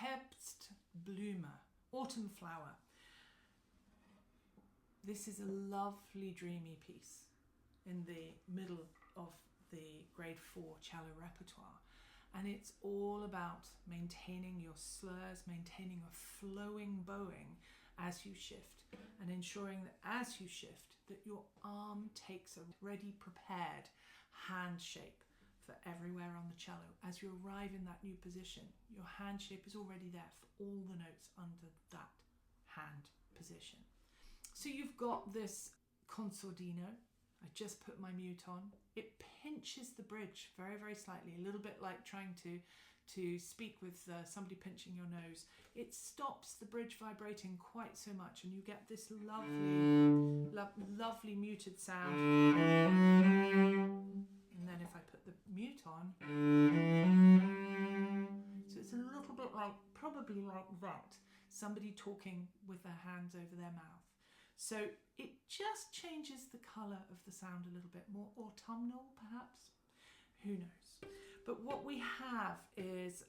Herbstblume, autumn flower. This is a lovely dreamy piece in the middle of the grade 4 cello repertoire, and it's all about maintaining your slurs, maintaining a flowing bowing as you shift, and ensuring that as you shift that your arm takes a ready prepared hand shape for everywhere on the cello. As you arrive in that new position, your hand shape is already there for all the notes under that hand position. So you've got this consordino. I just put my mute on. It pinches the bridge very, very slightly, a little bit like trying to speak with somebody pinching your nose. It stops the bridge vibrating quite so much, and you get this lovely muted sound. And then if I put the mute on, so it's a little bit like, probably like that, somebody talking with their hands over their mouth. So it just changes the colour of the sound a little bit, more autumnal perhaps, who knows. But what we have is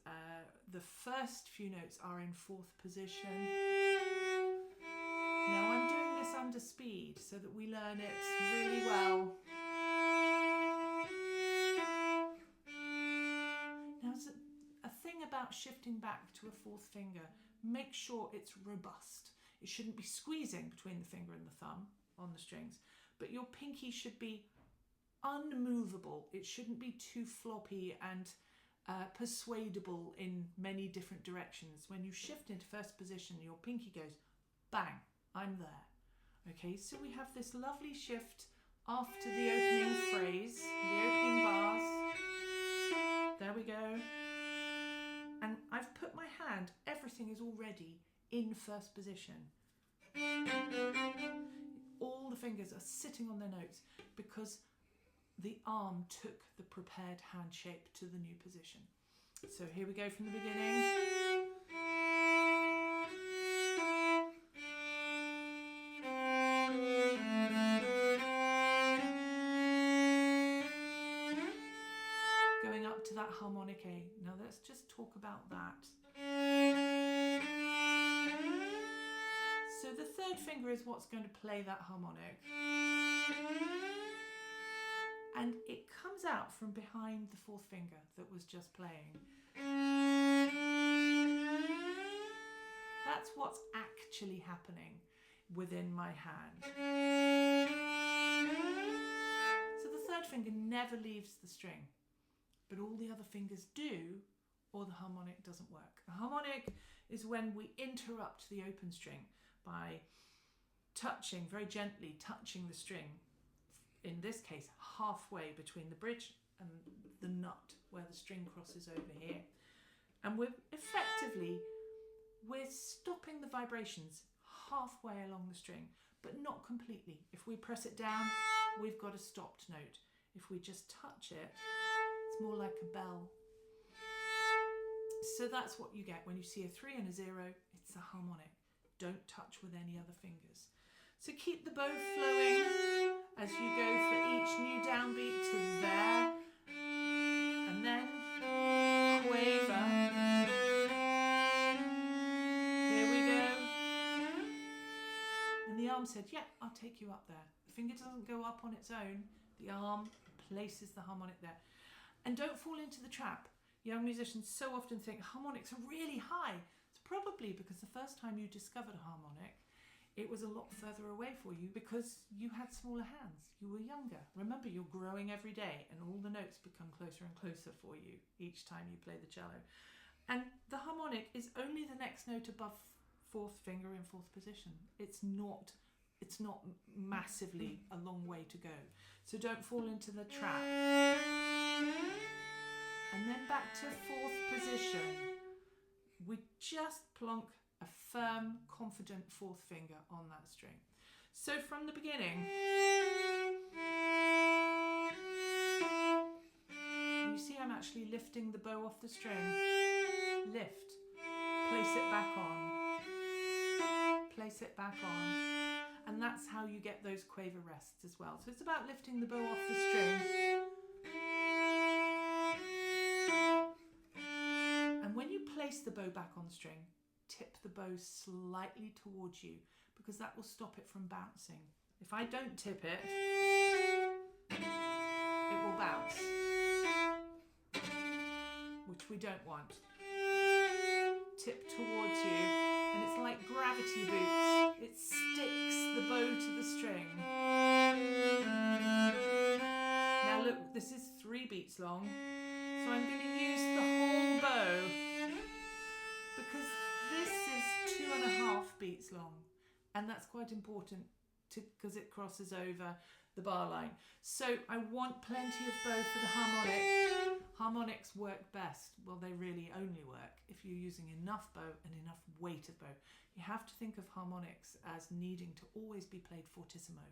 the first few notes are in 4th position. Now I'm doing this under speed so that we learn it really well. Now it's a thing about shifting back to a 4th finger, make sure it's robust. It shouldn't be squeezing between the finger and the thumb on the strings, but your pinky should be unmovable. It shouldn't be too floppy and persuadable in many different directions. When you shift into 1st position, your pinky goes bang, I'm there. Okay, so we have this lovely shift after the opening phrase, the opening bars. There we go. And I've put my hand, everything is already in 1st position. All the fingers are sitting on their notes because the arm took the prepared hand shape to the new position. So here we go from the beginning. Going up to that harmonic A. Now let's just talk about that. So the 3rd finger is what's going to play that harmonic. And it comes out from behind the 4th finger that was just playing. That's what's actually happening within my hand. So the 3rd finger never leaves the string, but all the other fingers do, or the harmonic doesn't work. A harmonic is when we interrupt the open string by touching, very gently touching the string, in this case halfway between the bridge and the nut where the string crosses over here, and we're stopping the vibrations halfway along the string, but not completely. If we press it down, we've got a stopped note. If we just touch it, it's more like a bell. So that's what you get when you see a 3 and a 0. It's a harmonic. Don't touch with any other fingers. So keep the bow flowing as you go for each new downbeat to there, and then quaver. Here we go. And the arm said, yeah, I'll take you up there. The finger doesn't go up on its own. The arm places the harmonic there. And don't fall into the trap. Young musicians so often think harmonics are really high. It's probably because the first time you discovered a harmonic, it was a lot further away for you because you had smaller hands. You were younger. Remember, you're growing every day and all the notes become closer and closer for you each time you play the cello. And the harmonic is only the next note above 4th finger in 4th position. It's not massively a long way to go. So don't fall into the trap. And then back to 4th position. We just plonk a firm, confident 4th finger on that string. So from the beginning, you see I'm actually lifting the bow off the string. Lift, place it back on, place it back on. And that's how you get those quaver rests as well. So it's about lifting the bow off the string. And when you place place the bow back on the string, tip the bow slightly towards you because that will stop it from bouncing. If I don't tip it, it will bounce, which we don't want. Tip towards you, and it's like gravity boots. It sticks the bow to the string. Now look, this is 3 beats long, so I'm going to use the whole bow because this is 2.5 beats long, and that's quite important because it crosses over the bar line. So I want plenty of bow for the harmonic. Harmonics work best, well, they really only work if you're using enough bow and enough weight of bow. You have to think of harmonics as needing to always be played fortissimo,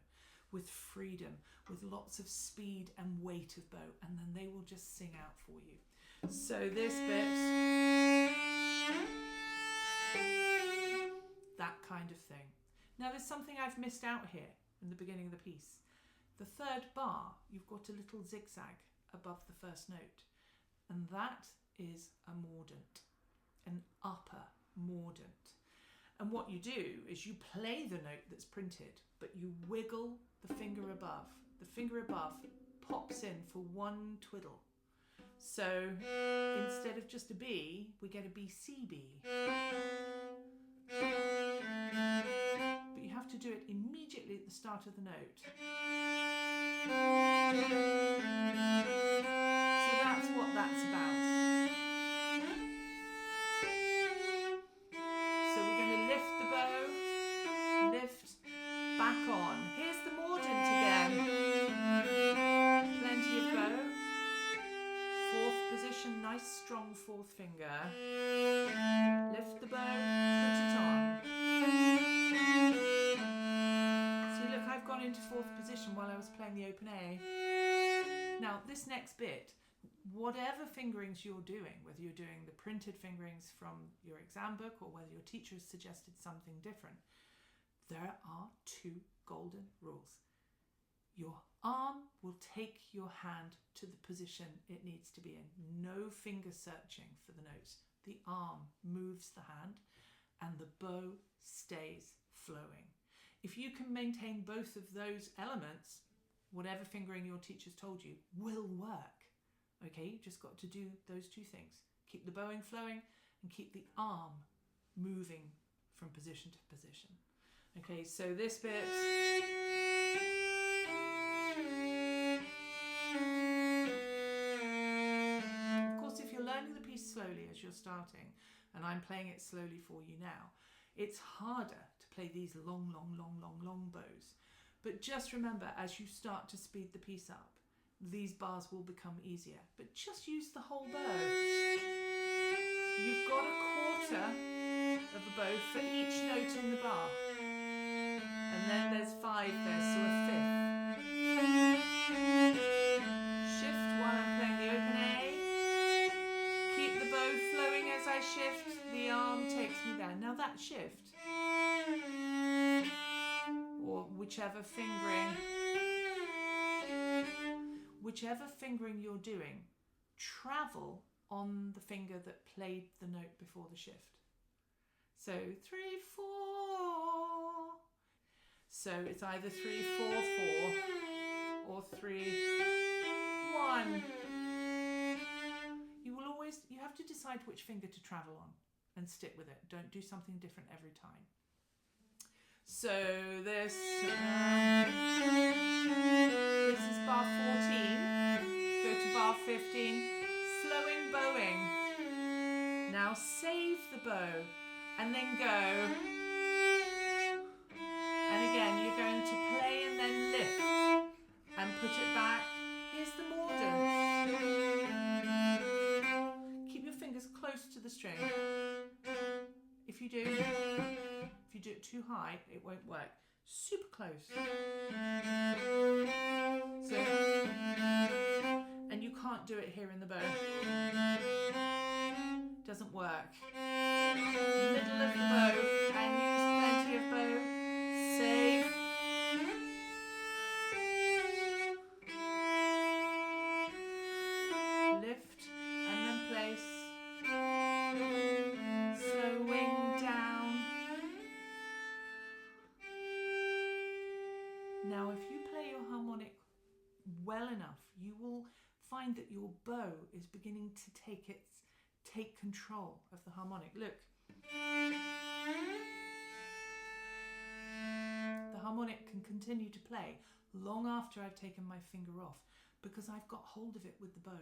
with freedom, with lots of speed and weight of bow, and then they will just sing out for you. So this bit, that kind of thing. Now there's something I've missed out here in the beginning of the piece. The 3rd bar, you've got a little zigzag above the first note, and that is a mordant, an upper mordant. And what you do is you play the note that's printed, but you wiggle the finger above. The finger above pops in for 1 twiddle. So instead of just a B, we get a BCB. But you have to do it immediately at the start of the note. So that's what that's about. So we're going to lift the bow, lift, back on. Here's the mordant again. Plenty of bow. 4th position, nice strong 4th finger. Lift the bow, put it on. See, look, I've gone into 4th position while I was playing the open A. Now, this next bit, whatever fingerings you're doing, whether you're doing the printed fingerings from your exam book or whether your teacher has suggested something different, there are 2 golden rules. Your arm will take your hand to the position it needs to be in. No finger searching for the notes. The arm moves the hand and the bow stays flowing. If you can maintain both of those elements, whatever fingering your teacher's told you will work. Okay, you've just got to do those 2 things. Keep the bowing flowing and keep the arm moving from position to position. Okay, so this bit. Of course, if you're learning the piece slowly as you're starting, and I'm playing it slowly for you now, it's harder to play these long bows. But just remember, as you start to speed the piece up, these bars will become easier. But just use the whole bow. You've got 1/4 of a bow for each note in the bar. And then there's 5 there, so a 5th. Shift while I'm playing the open A. Keep the bow flowing as I shift. The arm takes me down. Now that shift, or whichever fingering you're doing, travel on the finger that played the note before the shift. So 3, 4. So it's either 3, 4, 4 or 3, 1. You have to decide which finger to travel on and stick with it. Don't do something different every time. So this is bar 14. Go to bar 15. Flowing bowing. Now save the bow and then go. And again, you're going to play and then lift and put it back. Here's the mordant. Keep your fingers close to the string. If you do it too high, it won't work. Super close. So, and you can't do it here in the bow. Doesn't work. Middle of the bow and use plenty of bow. Save. Lift and then place. find that your bow is beginning to take control of the harmonic. Look. The harmonic can continue to play long after I've taken my finger off because I've got hold of it with the bow.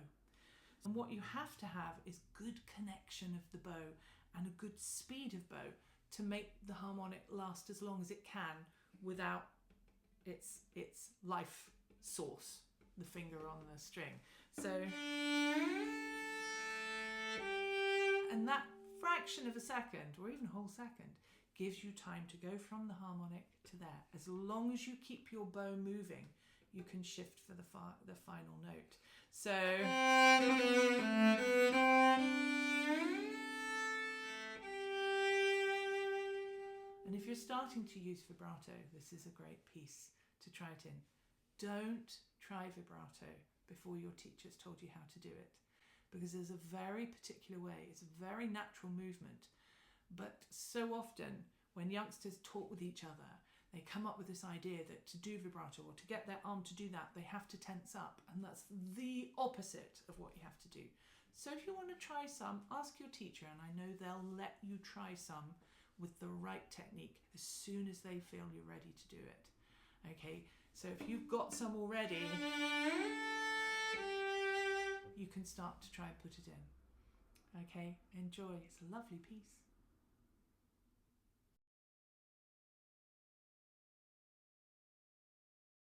And what you have to have is good connection of the bow and a good speed of bow to make the harmonic last as long as it can without its life source, the finger on the string. So, and that fraction of a second or even a whole second gives you time to go from the harmonic to there. As long as you keep your bow moving, you can shift for the final note. So, and if you're starting to use vibrato, this is a great piece to try it in. Don't try vibrato before your teacher's told you how to do it, because there's a very particular way. It's a very natural movement. But so often when youngsters talk with each other, they come up with this idea that to do vibrato or to get their arm to do that, they have to tense up. And that's the opposite of what you have to do. So if you want to try some, ask your teacher, and I know they'll let you try some with the right technique as soon as they feel you're ready to do it. Okay, so if you've got some already, you can start to try and put it in. Okay, enjoy. It's a lovely piece.